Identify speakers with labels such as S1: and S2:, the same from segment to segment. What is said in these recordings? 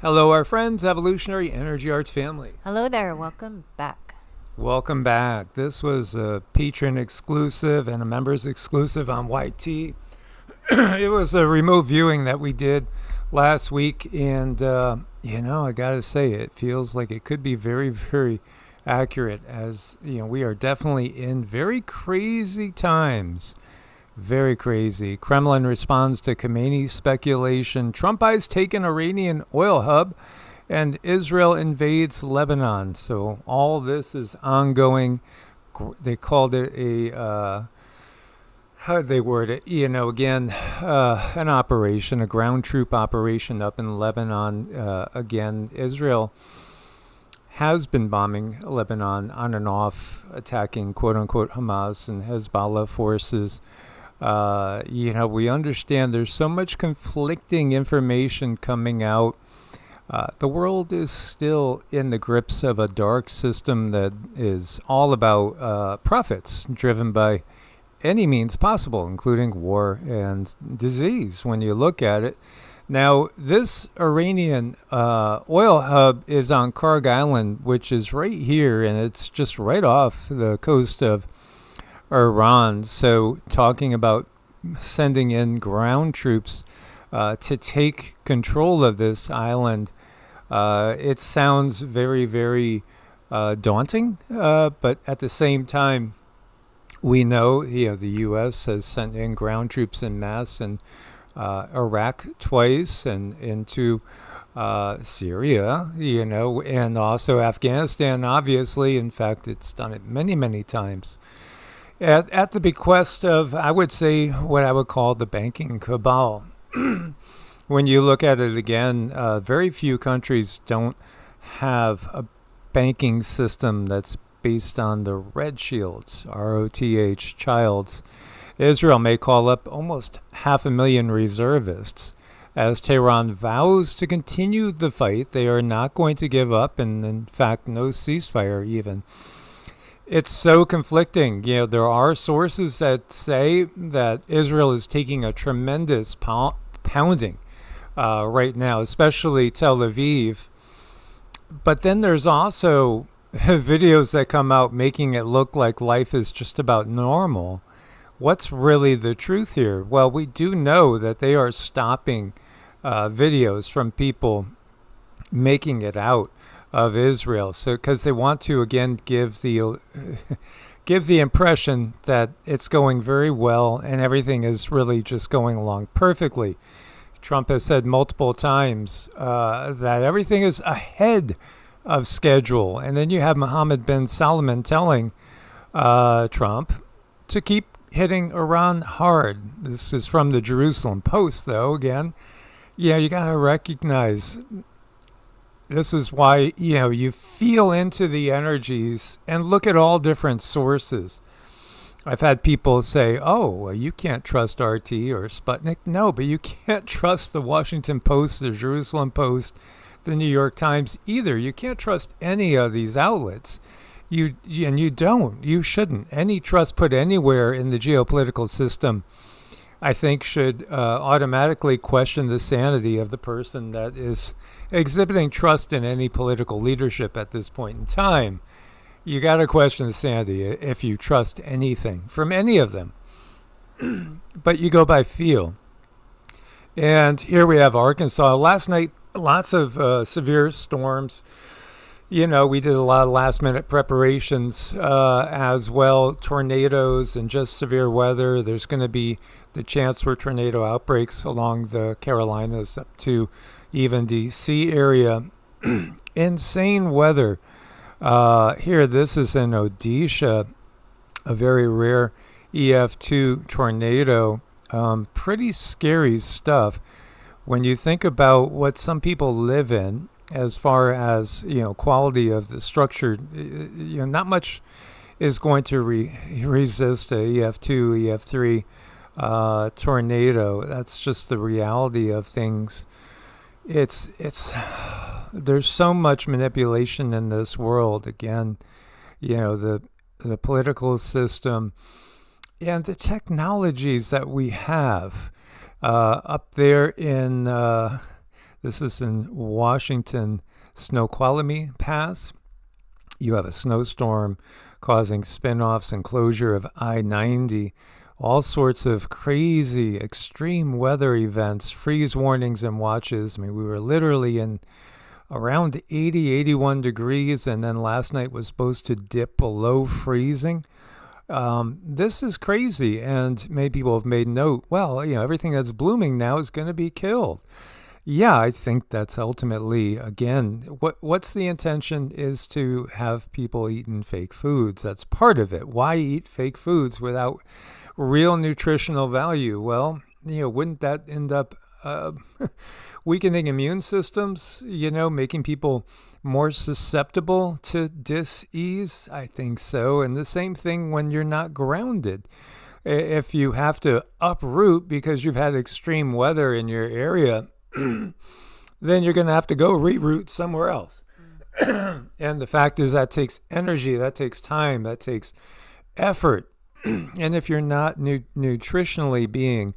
S1: Hello, our friends, Evolutionary Energy Arts family.
S2: Hello there, welcome back.
S1: Welcome back. This was a patron exclusive and a members exclusive on YT. It was a remote viewing that we did last week, and I gotta say, it feels like it could be very, very accurate, as we are definitely in very crazy times. Very crazy. Kremlin responds to Khamenei speculation. Trump eyes take an Iranian oil hub, and Israel invades Lebanon. So all this is ongoing. They called it a, how did they word it? An operation, a ground troop operation up in Lebanon. Again, Israel has been bombing Lebanon on and off, attacking quote-unquote Hamas and Hezbollah forces. We understand there's so much conflicting information coming out. The world is still in the grips of a dark system that is all about profits, driven by any means possible, including war and disease, when you look at it. Now, this Iranian oil hub is on Karg Island, which is right here, and it's just right off the coast of Iran. So talking about sending in ground troops to take control of this island, it sounds very, very daunting. But at the same time, we know the U.S. has sent in ground troops en masse in Iraq twice and into Syria, and also Afghanistan, obviously. In fact, it's done it many, many times. At the bequest of, I would say, what I would call the banking cabal. When you look at it again, very few countries don't have a banking system that's based on the red shields, ROTH, childs. Israel may call up almost 500,000 reservists. As Tehran vows to continue the fight, they are not going to give up, and in fact, no ceasefire even. It's so conflicting. There are sources that say that Israel is taking a tremendous pounding right now, especially Tel Aviv. But then there's also videos that come out making it look like life is just about normal. What's really the truth here? Well, we do know that they are stopping videos from people making it out of Israel, so because they want to again give the impression that it's going very well and everything is really just going along perfectly. Trump has said multiple times that everything is ahead of schedule, and then you have Mohammed bin Salman telling Trump to keep hitting Iran hard. This is from the Jerusalem Post, though. Again, you got to recognize. This is why, you feel into the energies and look at all different sources. I've had people say, well, you can't trust RT or Sputnik. No, but you can't trust the Washington Post, the Jerusalem Post, the New York Times either. You can't trust any of these outlets. You don't. You shouldn't. Any trust put anywhere in the geopolitical system, I think, should automatically question the sanity of the person that is exhibiting trust in any political leadership at this point in time. You got to question the sanity if you trust anything from any of them. But you go by feel. And here we have Arkansas. Last night, lots of severe storms. We did a lot of last-minute preparations as well. Tornadoes and just severe weather. There's going to be the chance for tornado outbreaks along the Carolinas up to even D.C. area. Insane weather. Here, this is in Odisha, a very rare EF2 tornado. Pretty scary stuff when you think about what some people live in. As far as quality of the structure, not much is going to resist a EF2, EF3 tornado. That's just the reality of things. There's so much manipulation in this world. Again, the political system and the technologies that we have up there in This is in Washington, Snoqualmie Pass. You have a snowstorm causing spin-offs and closure of I-90. All sorts of crazy extreme weather events, freeze warnings and watches. I mean, we were literally in around 80, 81 degrees, and then last night was supposed to dip below freezing. This is crazy, and many people have made note, well, everything that's blooming now is going to be killed. Yeah, I think that's ultimately, again, what's the intention is to have people eating fake foods. That's part of it. Why eat fake foods without real nutritional value? Well, wouldn't that end up weakening immune systems, making people more susceptible to dis-ease? I think so. And the same thing when you're not grounded. If you have to uproot because you've had extreme weather in your area, then you're going to have to go reroute somewhere else. And the fact is that takes energy, that takes time, that takes effort. And if you're not nutritionally being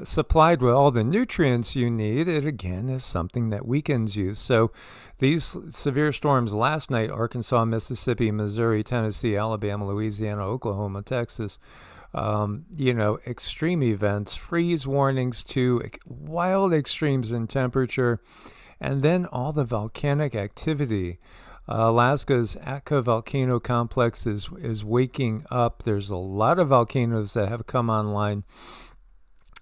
S1: supplied with all the nutrients you need, it again is something that weakens you. So these severe storms last night, Arkansas, Mississippi, Missouri, Tennessee, Alabama, Louisiana, Oklahoma, Texas, extreme events, freeze warnings to wild extremes in temperature, and then all the volcanic activity. Alaska's Atka volcano complex is waking up. There's a lot of volcanoes that have come online.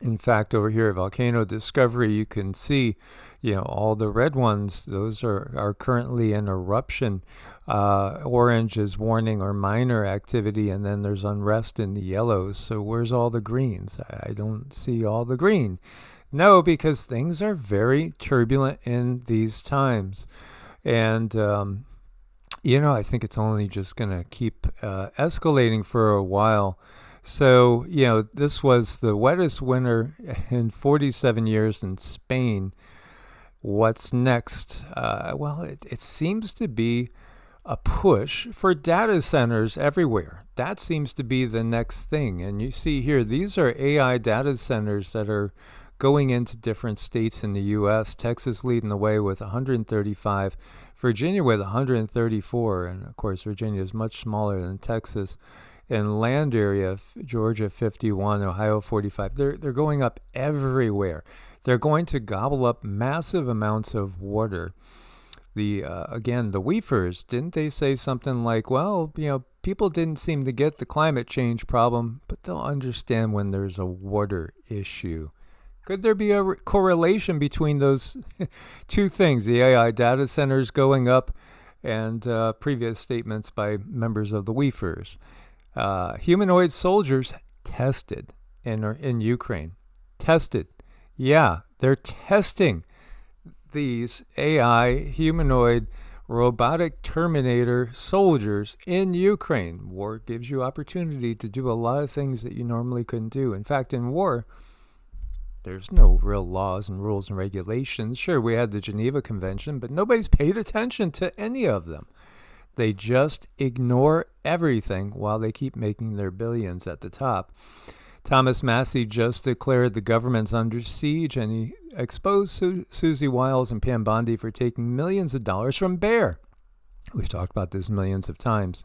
S1: In fact, over here at Volcano Discovery, you can see, all the red ones. Those are currently in eruption. Orange is warning or minor activity, and then there's unrest in the yellows. So where's all the greens? I don't see all the green. No, because things are very turbulent in these times. And, I think it's only just going to keep escalating for a while. So, this was the wettest winter in 47 years in Spain. What's next? It seems to be a push for data centers everywhere. That seems to be the next thing. And you see here, these are AI data centers that are going into different states in the U.S. Texas leading the way with 135, Virginia with 134. And, of course, Virginia is much smaller than Texas. In land area, Georgia 51, Ohio 45. They're going up everywhere. They're going to gobble up massive amounts of water. The WEFers, didn't they say something like, well, people didn't seem to get the climate change problem, but they'll understand when there's a water issue. Could there be a correlation between those two things, the AI data centers going up and previous statements by members of the WEFers? Humanoid soldiers tested in Ukraine. Tested. Yeah, they're testing these AI humanoid robotic Terminator soldiers in Ukraine. War gives you opportunity to do a lot of things that you normally couldn't do. In fact, in war, there's no real laws and rules and regulations. Sure, we had the Geneva Convention, but nobody's paid attention to any of them. They just ignore everything while they keep making their billions at the top. Thomas Massey just declared the government's under siege, and he exposed Susie Wiles and Pam Bondi for taking millions of dollars from Bear. We've talked about this millions of times.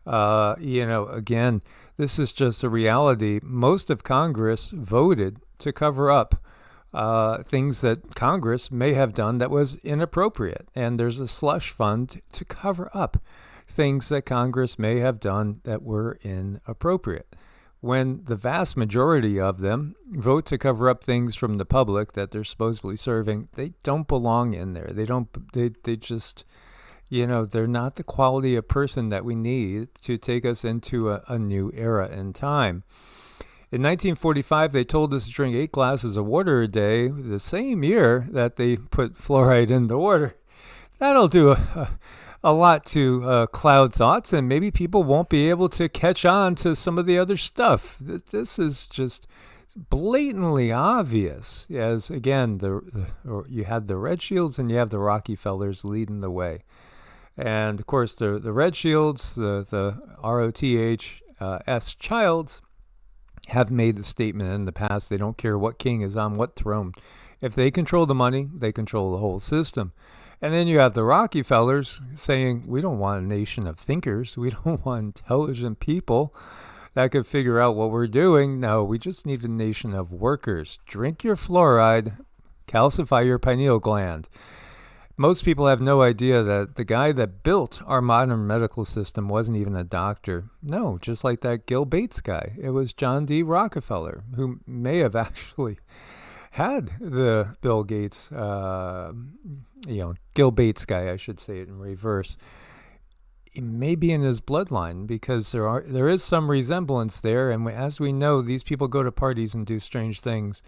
S1: Again, this is just a reality. Most of Congress voted to cover up things that Congress may have done that was inappropriate. And there's a slush fund to cover up things that Congress may have done that were inappropriate. When the vast majority of them vote to cover up things from the public that they're supposedly serving, they don't belong in there. They just, they're not the quality of person that we need to take us into a new era in time. In 1945, they told us to drink 8 glasses of water a day, the same year that they put fluoride in the water. That'll do a lot to cloud thoughts, and maybe people won't be able to catch on to some of the other stuff. This is just blatantly obvious, as, again, you had the Red Shields and you have the Rockefellers leading the way. And, of course, the Red Shields, the ROTHS Childs, have made the statement in the past they don't care what king is on what throne. If they control the money, they control the whole system. And then you have the Rockefellers saying, we don't want a nation of thinkers. We don't want intelligent people that could figure out what we're doing. No, we just need a nation of workers. Drink your fluoride, calcify your pineal gland. Most people have no idea that the guy that built our modern medical system wasn't even a doctor. No, just like that Gil Bates guy. It was John D. Rockefeller, who may have actually had the Bill Gates, Gil Bates guy, I should say it in reverse. It may be in his bloodline because there is some resemblance there. And as we know, these people go to parties and do strange things.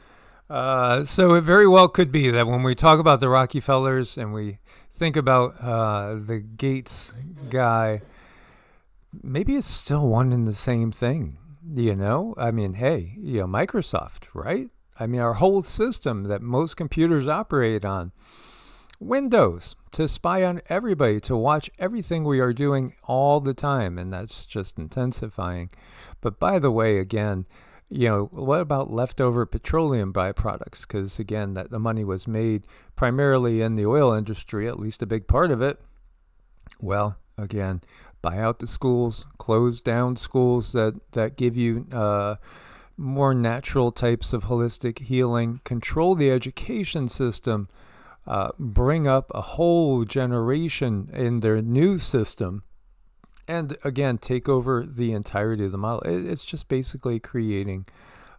S1: So it very well could be that when we talk about the Rockefellers and we think about the Gates guy, maybe it's still one and the same thing, I mean, hey, Microsoft, right? I mean, our whole system that most computers operate on, Windows, to spy on everybody, to watch everything we are doing all the time, and that's just intensifying. But by the way, again, what about leftover petroleum byproducts? Because, again, that the money was made primarily in the oil industry, at least a big part of it. Well, again, buy out the schools, close down schools that give you more natural types of holistic healing, control the education system, bring up a whole generation in their new system, and again, take over the entirety of the model. It's just basically creating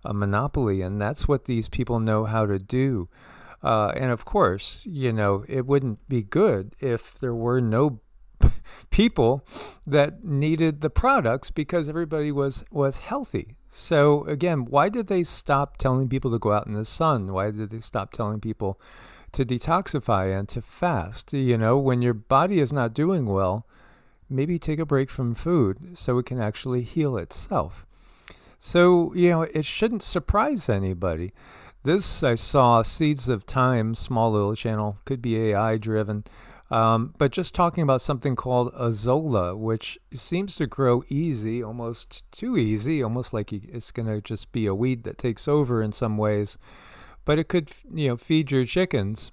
S1: a monopoly, and that's what these people know how to do. And of course, it wouldn't be good if there were no people that needed the products because everybody was healthy. So again, why did they stop telling people to go out in the sun? Why did they stop telling people to detoxify and to fast? When your body is not doing well, maybe take a break from food so it can actually heal itself. So, it shouldn't surprise anybody. This, I saw Seeds of Time, small little channel, could be AI driven, but just talking about something called Azolla, which seems to grow easy, almost too easy, almost like it's going to just be a weed that takes over in some ways. But it could, feed your chickens.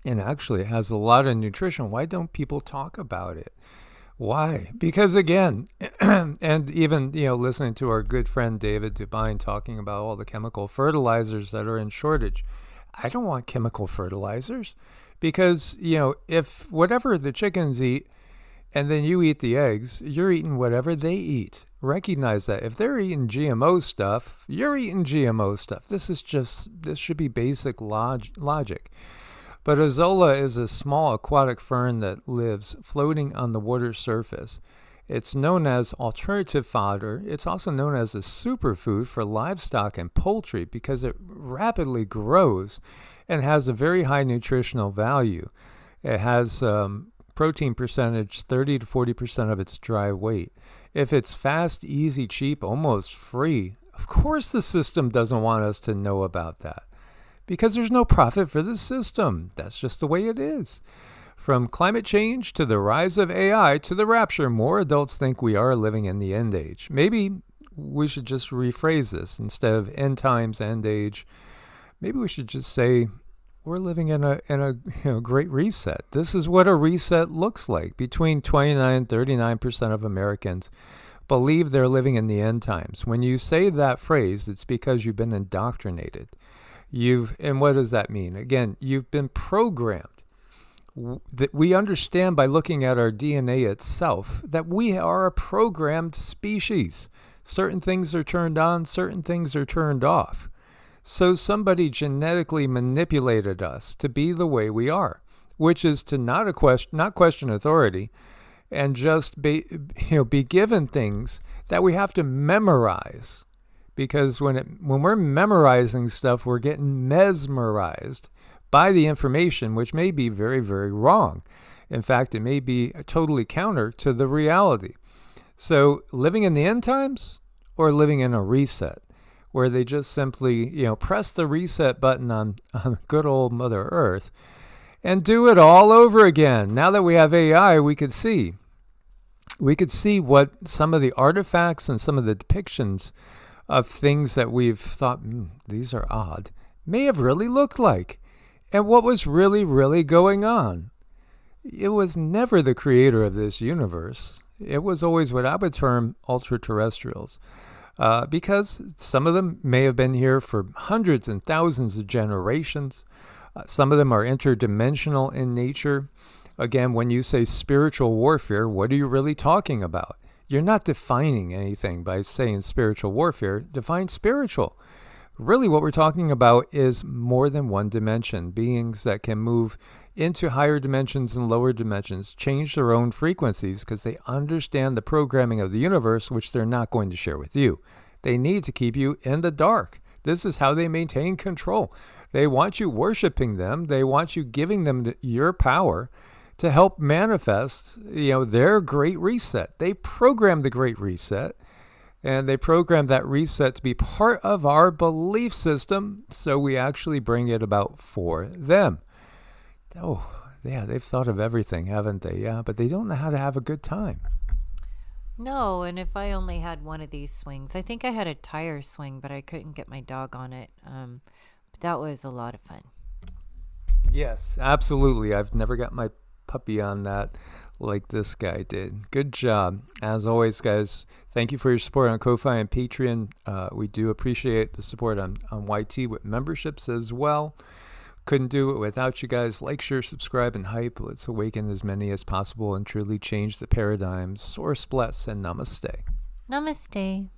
S1: And actually, it has a lot of nutrition. Why don't people talk about it? Why? Because again, and even, listening to our good friend David Dubine talking about all the chemical fertilizers that are in shortage. I don't want chemical fertilizers because, if whatever the chickens eat and then you eat the eggs, you're eating whatever they eat. Recognize that. If they're eating GMO stuff, you're eating GMO stuff. This should be basic logic. But Azolla is a small aquatic fern that lives floating on the water surface. It's known as alternative fodder. It's also known as a superfood for livestock and poultry because it rapidly grows and has a very high nutritional value. It has protein percentage 30 to 40% of its dry weight. If it's fast, easy, cheap, almost free, of course the system doesn't want us to know about that. Because there's no profit for the system. That's just the way it is. From climate change to the rise of AI to the rapture, more adults think we are living in the end age. Maybe we should just rephrase this. Instead of end times, end age, maybe we should just say we're living in a great reset. This is what a reset looks like. Between 29 and 39% of Americans believe they're living in the end times. When you say that phrase, it's because you've been indoctrinated. And what does that mean? Again, you've been programmed. That we understand by looking at our DNA itself that we are a programmed species. Certain things are turned on, certain things are turned off. So somebody genetically manipulated us to be the way we are, which is to not question authority, and just be given things that we have to memorize. Because when we're memorizing stuff, we're getting mesmerized by the information, which may be very, very wrong. In fact, it may be totally counter to the reality. So living in the end times or living in a reset where they just simply, press the reset button on good old Mother Earth and do it all over again. Now that we have AI, we could see what some of the artifacts and some of the depictions of things that we've thought, these are odd. may have really looked like, and what was really, really going on. It was never the creator of this universe. It was always what I would term ultra-terrestrials. Because some of them may have been here for hundreds and thousands of generations. Some of them are interdimensional in nature. Again, when you say spiritual warfare, what are you really talking about? You're not defining anything by saying spiritual warfare. Define spiritual. Really, what we're talking about is more than one dimension. Beings that can move into higher dimensions and lower dimensions, change their own frequencies because they understand the programming of the universe, which they're not going to share with you. They need to keep you in the dark. This is how they maintain control. They want you worshiping them. They want you giving them your power to help manifest, their great reset. They program the great reset, and they program that reset to be part of our belief system, so we actually bring it about for them. Oh, yeah, they've thought of everything, haven't they? Yeah, but they don't know how to have a good time.
S2: No, and if I only had one of these swings, I think I had a tire swing, but I couldn't get my dog on it. But that was a lot of fun.
S1: Yes, absolutely. I've never got my puppy on that like this guy did. Good job. As always, guys, thank you for your support on Ko-Fi and Patreon. We do appreciate the support on YT with memberships as well. Couldn't do it without you guys. Like, share, subscribe, and hype. Let's awaken as many as possible and truly change the paradigm. Source bless and namaste.
S2: Namaste.